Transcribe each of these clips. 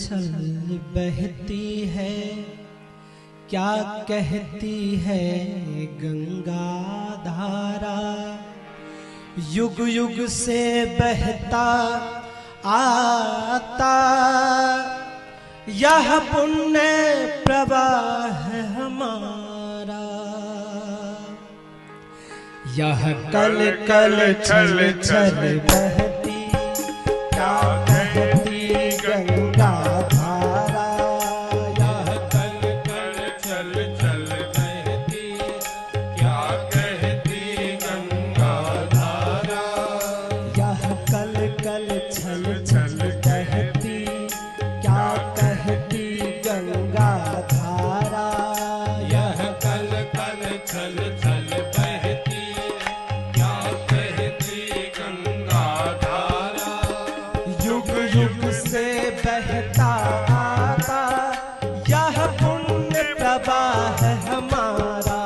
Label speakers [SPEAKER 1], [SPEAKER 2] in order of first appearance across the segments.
[SPEAKER 1] छल बहती है, क्या कहती है गंगा धारा। युग युग से बहता आता यह पुण्य प्रवाह हमारा। यह कल कल छल छल बहती, क्या कहती गंगा धारा।
[SPEAKER 2] यह कल कल छल छल बहती, क्या कहती गंगा धारा।
[SPEAKER 1] यह कल कल छल छल बहती, क्या कहती गंगा धारा।
[SPEAKER 2] यह कल कल छल छल बहती, क्या कहती गंगा धारा।
[SPEAKER 1] युग युग से बहता आता यह पुण्य प्रवाह हमारा।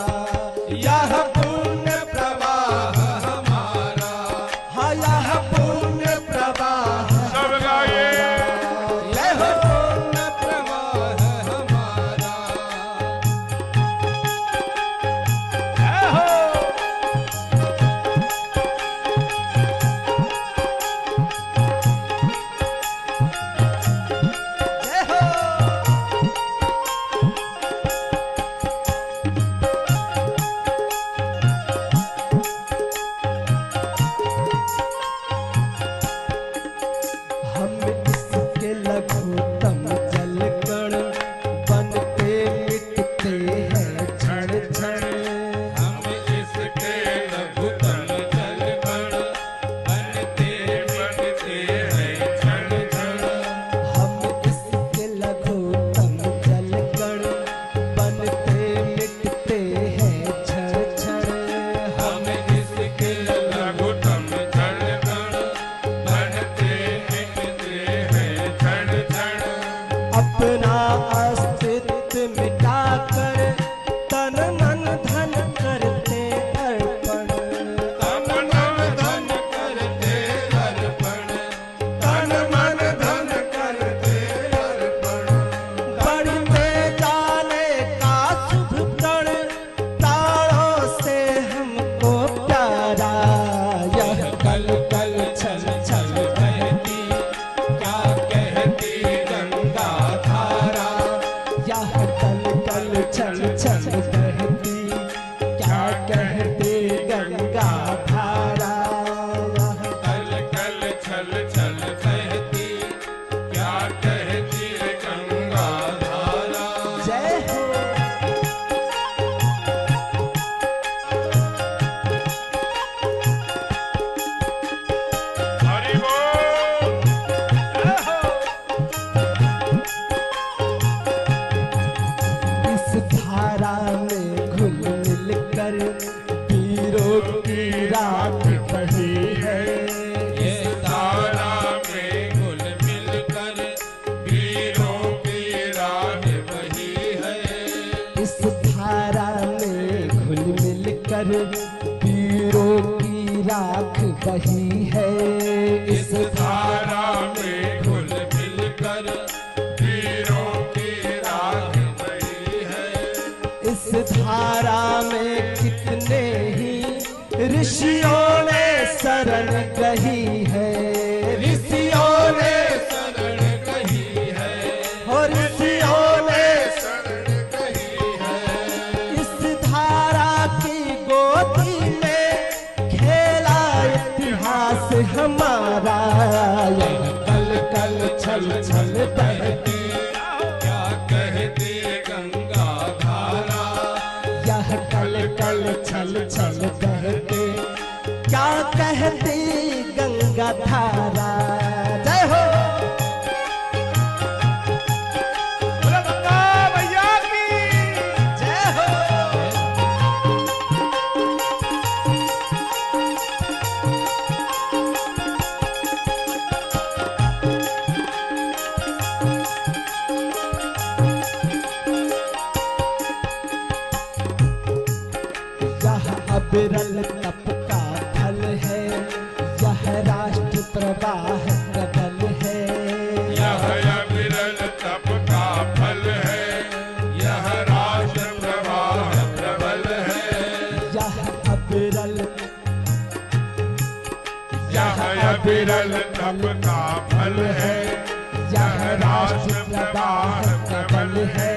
[SPEAKER 2] यह पुण्य प्रवाह हमारा।
[SPEAKER 1] हाँ यह पुण्य प्रवाह
[SPEAKER 2] सब गाइए।
[SPEAKER 1] यह
[SPEAKER 2] पुण्य प्रवाह हमारा। जय हो।
[SPEAKER 1] जय हो। हम इसके लघुतम जल कण बनते मिटते हैं क्षण क्षण।
[SPEAKER 2] हम इसके लघुतम जल कण बनते मिटते हैं क्षण क्षण।
[SPEAKER 1] हम इसके लघुतम जल कण बनते मिटते हैं क्षण क्षण।
[SPEAKER 2] हम इसके लघुतम जल कण बनते मिटते हैं क्षण क्षण।
[SPEAKER 1] अपना अस्तित्व मिटाकर तन मन धन करते अर्पण।
[SPEAKER 2] तन मन धन करते अर्पण। तन मन धन करते अर्पण।
[SPEAKER 1] बढ़ते जाने का शुभ कण प्राणों से हमको प्यारा। यह
[SPEAKER 2] कल कल छल छल बहती, क्या कहती गंगा धारा।
[SPEAKER 1] यह कल कल छल छल बहती, क्या कहते गंगा धारा।
[SPEAKER 2] कल कल छल छल बहती, क्या कहती गंगा धारा।
[SPEAKER 1] जय हो।
[SPEAKER 2] हरि बोल। जय हो।
[SPEAKER 1] इस धारा में घुल मिल कर वीरों की राख बही है।
[SPEAKER 2] ये धारा में घुल मिल कर वीरों की राह बही है।
[SPEAKER 1] इस धारा में घुल मिल कर वीरों की राख बही है।
[SPEAKER 2] इस धारा में घुल मिल कर वीरों की राह बही है।
[SPEAKER 1] इस धारा में कितने ही ऋषियों ने शरण गही है। ऋषियों ने
[SPEAKER 2] शरण कही है।
[SPEAKER 1] और ऋषियों ने
[SPEAKER 2] शरण कही है।
[SPEAKER 1] इस धारा की गोदी में खेला इतिहास हमारा। यह कल कल छल छल बहती,
[SPEAKER 2] क्या कहती गंगा धारा।
[SPEAKER 1] यह कल कल छल छल बहती, क्या कहती गंगा धारा। जय हो।
[SPEAKER 2] बोलो गंगा मैया की।
[SPEAKER 1] जय हो। यह अविरल तप का फल है, यह राष्ट्र प्रवाह का बल है।
[SPEAKER 2] यह अविरल अविरल तप का फल है,
[SPEAKER 1] यह राष्ट्र प्रवाह प्रबल है,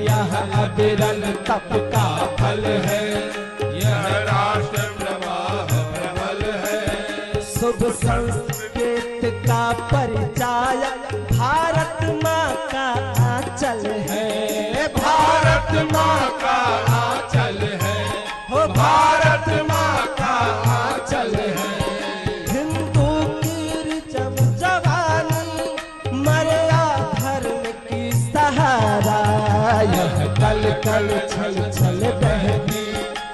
[SPEAKER 1] यह अविरल तप का फल है,
[SPEAKER 2] यह राष्ट्र प्रवाह प्रबल है।
[SPEAKER 1] शुभ संस्कृत का परिचय भारत माँ का आंचल है,
[SPEAKER 2] भारत माँ का आंचल है,
[SPEAKER 1] हो
[SPEAKER 2] भारत माँ का आंचल है।
[SPEAKER 1] हिंदू की जवानी मर्या धर्म की सहारा, यह कल कल छल छल बहती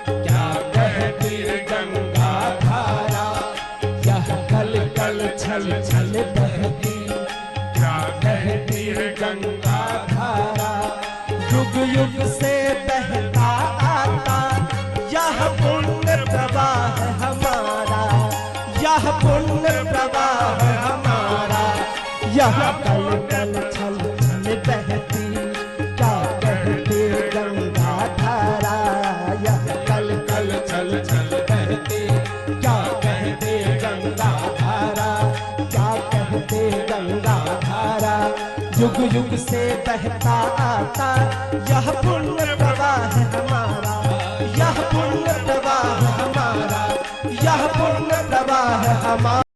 [SPEAKER 2] क्या कहती गंगा धारा,
[SPEAKER 1] यह कल कल छल छल बहती
[SPEAKER 2] क्या कहती गंगा
[SPEAKER 1] धारा, युग युग से बहता आता यह पुण्य प्रवाह हमारा, यह पुण्य प्रवाह हमारा, यह कल कल छल छल बहती क्या कहती गंगा धारा, यह कल कल छल छल बहती क्या कहती गंगा धारा, क्या कहती गंगा धारा, युग युग से बहता आता यह पुण्य प्रवाह हमारा।